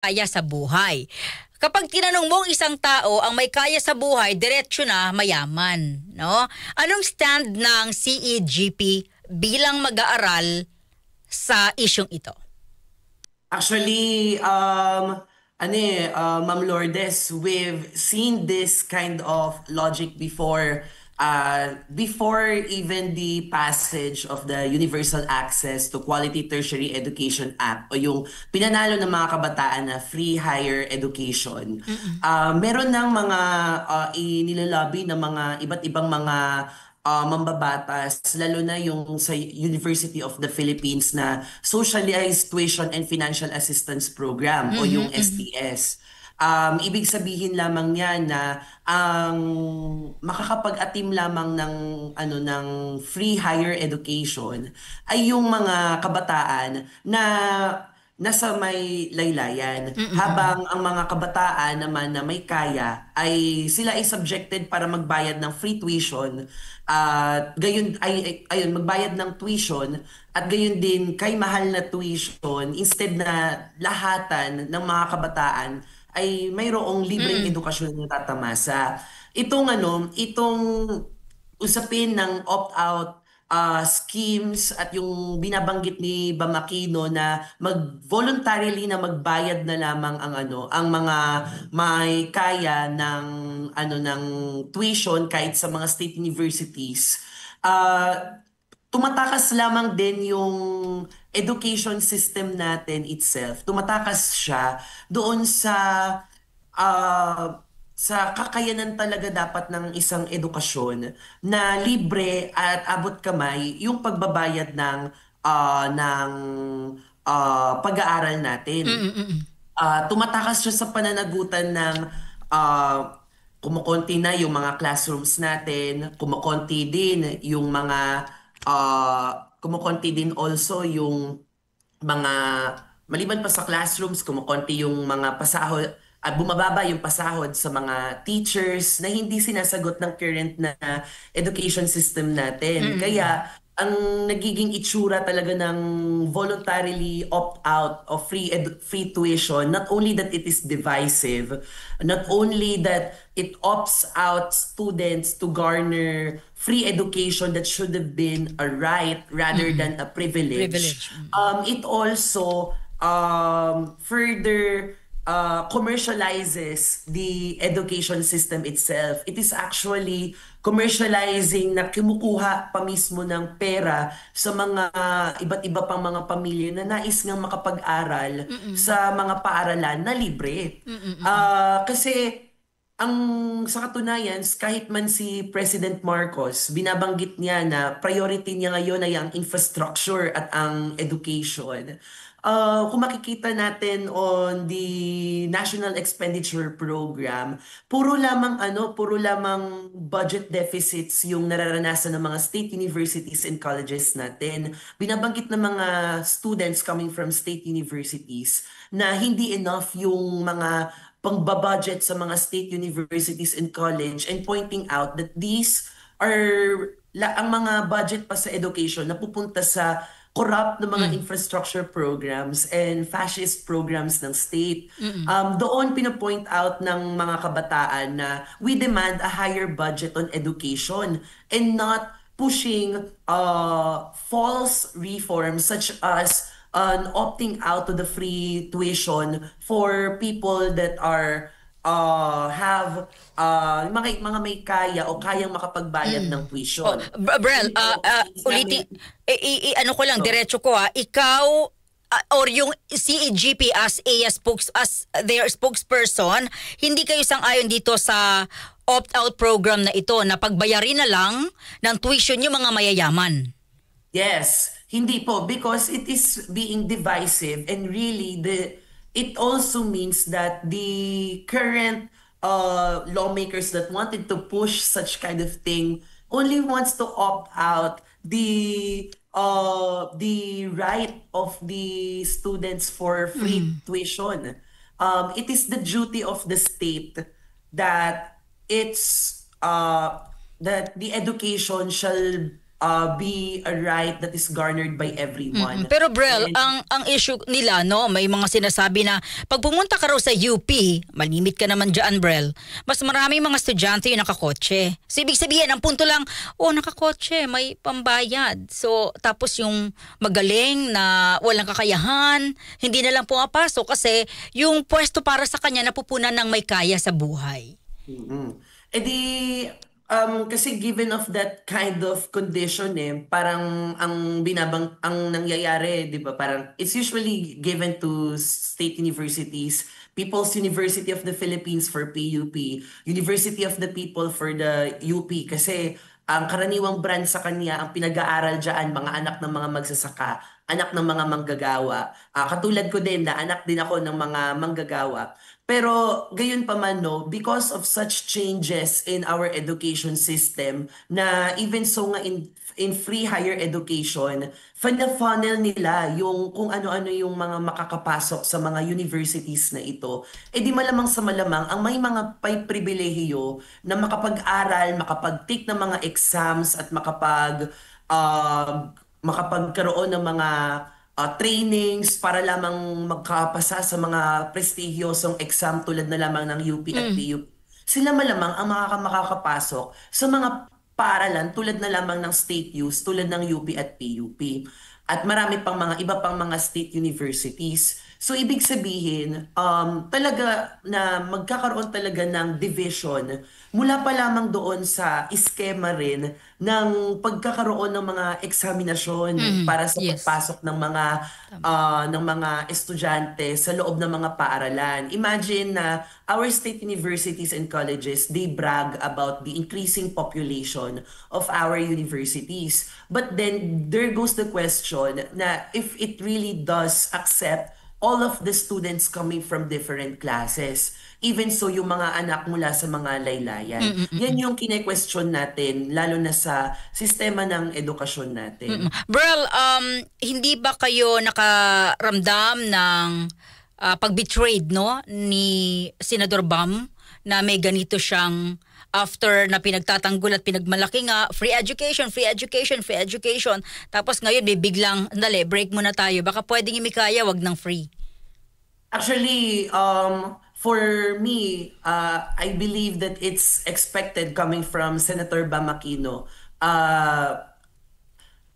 kaya sa buhay. Kapag tinanong mo ang isang tao ang may kaya sa buhay, diretsyo na mayaman, no? Anong stand ng CEGP bilang mag-aaral sa isyung ito? Actually, Ma'am Lourdes, we've seen this kind of logic before even the passage of the Universal Access to Quality Tertiary Education Act o yung pinanalo ng mga kabataan na free higher education. Meron ng mga inilalabi ng mga iba't ibang mga mambabatas, lalo na yung sa University of the Philippines na Socialized Tuition and Financial Assistance Program o yung STS. Ibig sabihin lamang niya na ang makakapag-atim lamang ng free higher education ay yung mga kabataan na nasa may laylayan, habang ang mga kabataan naman na may kaya ay sila ay subjected para magbayad ng free tuition at ayun magbayad ng tuition at gayon din kay mahal na tuition, instead na lahatan ng mga kabataan ay mayroong libreng edukasyon na tatamasa. Itong usapin ng opt-out schemes at yung binabanggit ni Bam Aquino na voluntarily na magbayad na lamang ang mga may kaya ng tuition kahit sa mga state universities. Tumatakas lamang din yung education system natin itself. Tumatakas siya doon sa kakayanan talaga dapat ng isang edukasyon na libre at abot kamay yung pagbabayad ng pag-aaral natin. Tumatakas siya sa pananagutan ng kumukonti na yung mga classrooms natin, kumukonti din also yung mga maliban pa sa classrooms, kumukonti yung mga pasahod at bumababa yung pasahod sa mga teachers na hindi sinasagot ng current na education system natin. Kaya ang nagiging itsura talaga ng voluntarily opt-out of free tuition, not only that it is divisive, not only that it opts out students to garner free education that should have been a right rather than a privilege. It also further commercializes the education system itself. It is actually commercializing na kumukuha pa mismo ng pera sa mga iba't iba pang mga pamilya na nais ngang makapag-aral sa mga paaralan na libre. Kasi sa katunayan, kahit man si President Marcos, binabanggit niya na priority niya ngayon ay ang infrastructure at ang education. Kung makikita natin on the National Expenditure Program, puro lamang budget deficits yung nararanasan ng mga state universities and colleges natin. Binabanggit ng mga students coming from state universities na hindi enough yung mga pangbabudget sa mga state universities and college, and pointing out that these are ang mga budget pa sa education na pupunta sa corrupt na mga infrastructure programs and fascist programs ng state. Doon pinapoint out ng mga kabataan na we demand a higher budget on education and not pushing false reforms such as opting out to the free tuition for people that are mga may kaya o kayang makapagbayad ng tuition. Brel, ulitin, ano ko lang, diretso ko ikaw or yung CEGP as their spokesperson, hindi kayo sang-ayon dito sa opt-out program na ito na pagbayarin na lang ng tuition yung mga mayayaman? Yes, hindi po, because it is being divisive, and really it also means that the current lawmakers that wanted to push such kind of thing only wants to opt out the right of the students for free tuition. It is the duty of the state that that the education shall be a right that is garnered by everyone. Pero Brel, And ang issue nila, no, may mga sinasabi na pag pumunta ka raw sa UP, malimit ka naman dyan, Brel, mas maraming mga estudyante yung nakakotse. So ibig sabihin, ang punto lang, nakakotse, may pambayad. So tapos yung magaling na walang kakayahan, hindi na lang pumapasok kasi yung pwesto para sa kanya napupunan ng may kaya sa buhay. Eh di, kasi given of that kind of condition parang ang nangyayari, di ba, parang it's usually given to state universities, People's University of the Philippines for PUP, University of the People for the UP, kasi ang karaniwang brand sa kanya, ang pinag-aaral dyan, mga anak ng mga magsasaka, anak ng mga manggagawa. Katulad ko din na anak din ako ng mga manggagawa. Pero gayon pa man, no, because of such changes in our education system na even so nga in free higher education, funnel nila yung kung ano-ano yung mga makakapasok sa mga universities na ito. Di malamang sa malamang ang may mga pribilehiyo na makapag-aral, makapag-take ng mga exams at makapagkaroon ng mga trainings para lamang magkapasa sa mga prestigyosong exam tulad na lamang ng UP at PUP. Sila malamang ang makakapasok sa mga paaralan tulad na lamang ng state use tulad ng UP at PUP. At marami pang iba pang mga state universities. So ibig sabihin, talaga na magkakaroon talaga ng division mula pa lamang doon sa iskema rin ng pagkakaroon ng mga eksaminasyon para sa pagpasok ng mga estudyante sa loob ng mga paaralan. Imagine na our state universities and colleges, they brag about the increasing population of our universities. But then there goes the question na if it really does accept all of the students coming from different classes. Even so, yung mga anak mula sa mga laylayan. Yan yung kine-question natin, lalo na sa sistema ng edukasyon natin. Brel, hindi ba kayo nakaramdam ng pag-betrayed, no, ni Senador Bam na may ganito siyang after na pinagtatanggol at pinagmalaki nga, free education. Tapos ngayon, may biglang, break muna tayo. Baka pwedeng imikaya, wag ng free. Actually, for me, I believe that it's expected coming from Senator Bam Aquino.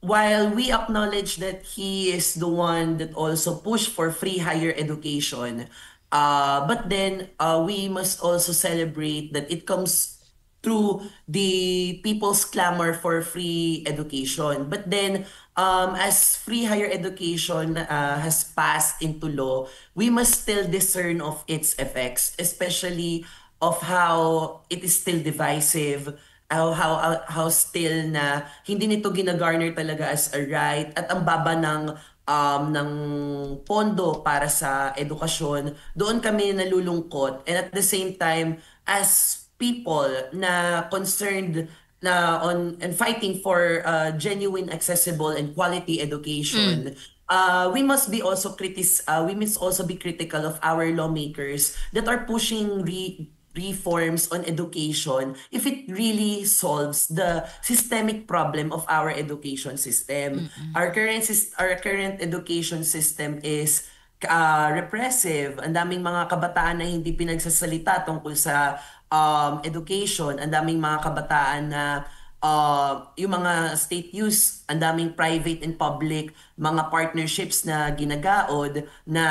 While we acknowledge that he is the one that also pushed for free higher education, but then we must also celebrate that it comes through the people's clamor for free education. But then, as free higher education has passed into law, we must still discern of its effects, especially of how it is still divisive, how still na hindi nito ginagarner talaga as a right, at ang baba ng pondo para sa edukasyon. Doon kami nalulungkot, and at the same time, as people na concerned na on and fighting for genuine, accessible, and quality education, we must also be critical of our lawmakers that are pushing reforms on education if it really solves the systemic problem of our education system. Our current education system is repressive. Ang daming mga kabataan na hindi pinagsasalita tungkol sa education. Ang daming mga kabataan na yung mga state use, ang daming private and public mga partnerships na ginagaod na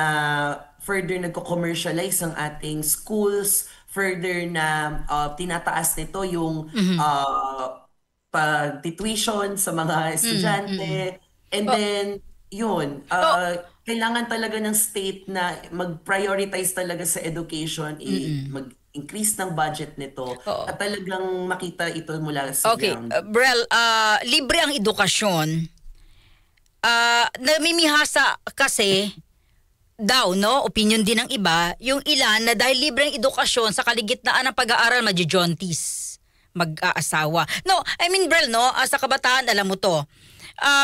further nagko-commercialize ang ating schools, further na tinataas nito yung pag-tuition sa mga estudyante. And then, yun, kailangan talaga ng state na mag-prioritize talaga sa education, mag-increase ng budget nito, at talagang makita ito mula sa ground. Brel, libre ang edukasyon. Namimihasa kasi daw, no, opinion din ng iba, yung ilan na dahil libre ang edukasyon sa kaligitnaan ng pag-aaral, mag-jaunties, mag-aasawa. No, I mean, Brel, no, sa kabataan, alam mo to,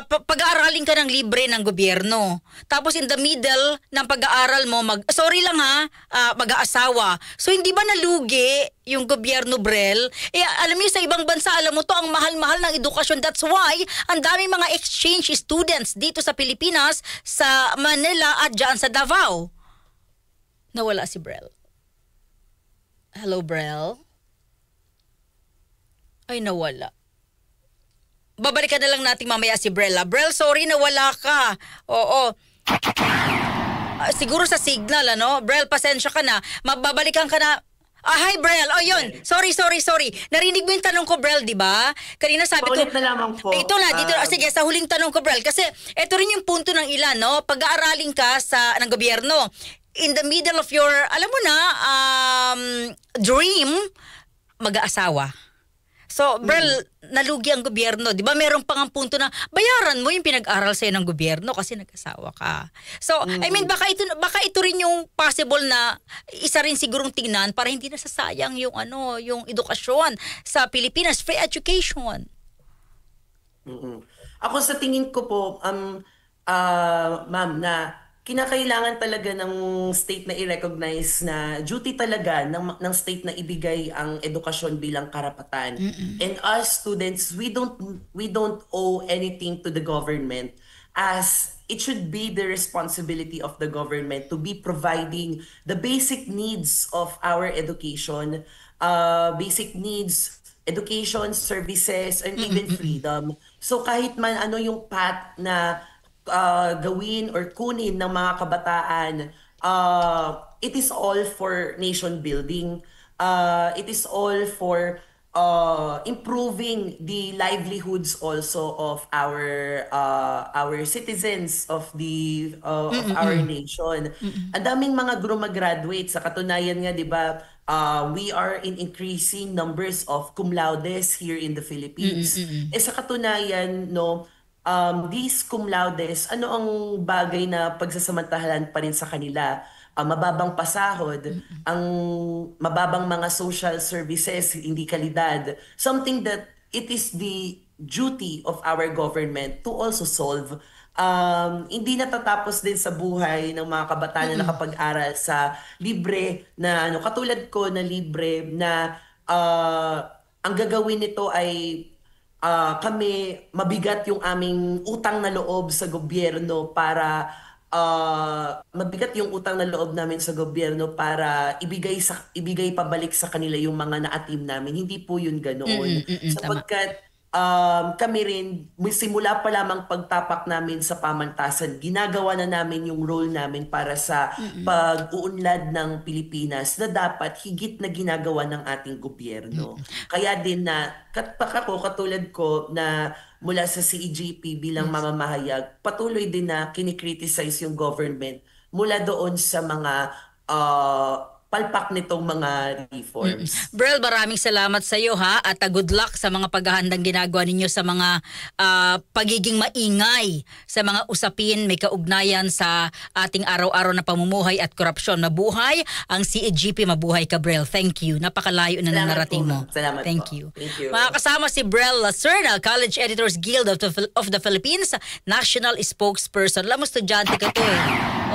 pag-aaralin ka ng libre ng gobyerno. Tapos in the middle ng pag-aaral mo, mag-aasawa. So hindi ba nalugi yung gobyerno, Brel? Alam niyo, sa ibang bansa, alam mo to, ang mahal-mahal ng edukasyon. That's why ang daming mga exchange students dito sa Pilipinas, sa Manila at dyan sa Davao. Nawala si Brel. Hello, Brel? Ay, nawala. Babalikan na lang natin mamaya si Brel. Brel, sorry, nawala ka. Oo. Siguro sa signal, ano? Brel, pasensya ka na. Mababalikan ka na. Hi, Brel. Oh, yun. Sorry. Narinig mo yung tanong ko, Brel, di ba? Kanina sabi ko... Paulit na lamang po. Ito na, dito. Sige, sa huling tanong ko, Brel. Kasi ito rin yung punto ng ilan, no? Pag-aaralin ka ng gobyerno. In the middle of your, alam mo na, dream, mag-aasawa. So, Brel, nalugi ang gobyerno. Di ba merong pang punto na bayaran mo yung pinag-aral sa'yo ng gobyerno kasi nag-asawa ka. So, I mean, baka ito rin yung possible na isa rin sigurong tingnan para hindi nasasayang yung edukasyon sa Pilipinas, free education. Ako sa tingin ko po, ma'am, na kinakailangan talaga ng state na i-recognize na duty talaga ng state na ibigay ang edukasyon bilang karapatan. And us students, we don't owe anything to the government, as it should be the responsibility of the government to be providing the basic needs of our education, basic needs, education, services, and even freedom. So kahit man ano yung path na gawin or kunin ng mga kabataan, it is all for nation building. It is all for improving the livelihoods also of our citizens of our nation. Ang daming mga graduate, sa katunayan nga, 'di ba, we are in increasing numbers of cum laudes here in the Philippines. Sa katunayan, no, these cum laudes, ano ang bagay na pagsasamantahalan pa rin sa kanila? Mababang pasahod, ang mababang mga social services, hindi kalidad. Something that it is the duty of our government to also solve. Hindi natatapos din sa buhay ng mga kabataan na nakapag-aral sa libre na, katulad ko na libre na ang gagawin nito ay kami, mabigat yung aming utang na loob sa gobyerno para mabigat yung utang na loob namin sa gobyerno para ibigay pabalik sa kanila yung mga naatim namin. Hindi po yun ganoon. Sapagkat kami rin, simula pa lamang pagtapak namin sa pamantasan, ginagawa na namin yung role namin para sa pag-uunlad ng Pilipinas na dapat higit na ginagawa ng ating gobyerno. Kaya din na, katulad ko na mula sa CEGP bilang mamamahayag, patuloy din na kinikriticize yung government mula doon sa mga palpak nitong mga reforms. Brel, maraming salamat sa iyo, ha, at good luck sa mga paghahandang ginagawa ninyo sa mga pagiging maingay sa mga usapin may kaugnayan sa ating araw-araw na pamumuhay at korupsyon. Mabuhay ang CEGP, mabuhay ka, Brel. Thank you. Napakalayo na narating mo. Salamat Thank po. you. Thank you. Mga kasama si Brel Lacerna, College Editors Guild of the Philippines, National Spokesperson. Alam mo, estudyante ka to eh.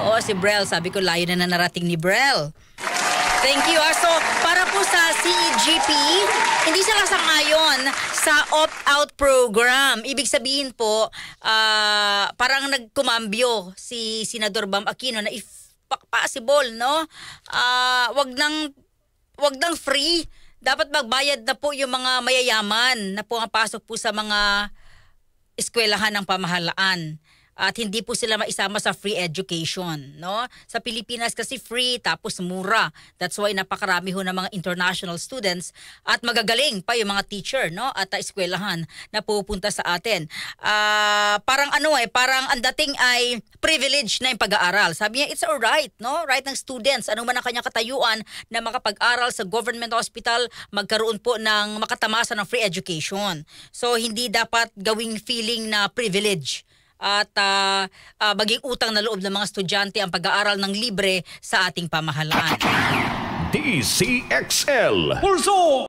Oo, si Brel. Sabi ko, layo na narating ni Brel. Thank you. So, para po sa CEGP, hindi sila sang-ayon sa opt-out program. Ibig sabihin po, parang nagkumambyo si Senador Bam Aquino na if possible, no? Wag nang free. Dapat magbayad na po yung mga mayayaman na pumapasok po sa mga eskwelahan ng pamahalaan. At hindi po sila maisama sa free education, no? Sa Pilipinas kasi free tapos mura. That's why napakarami ho ng mga international students at magagaling pa yung mga teacher, no? At eskwelahan na pupunta sa atin. Parang parang ang dating ay privilege na yung pag-aaral. Sabi niya, it's alright, no? Right ng students, ano man ang kanyang katayuan na makapag-aral sa government hospital, magkaroon po ng makatamasa ng free education. So hindi dapat gawing feeling na privilege at maging utang na loob ng mga estudyante ang pag-aaral ng libre sa ating pamahalaan. DCXL Pulso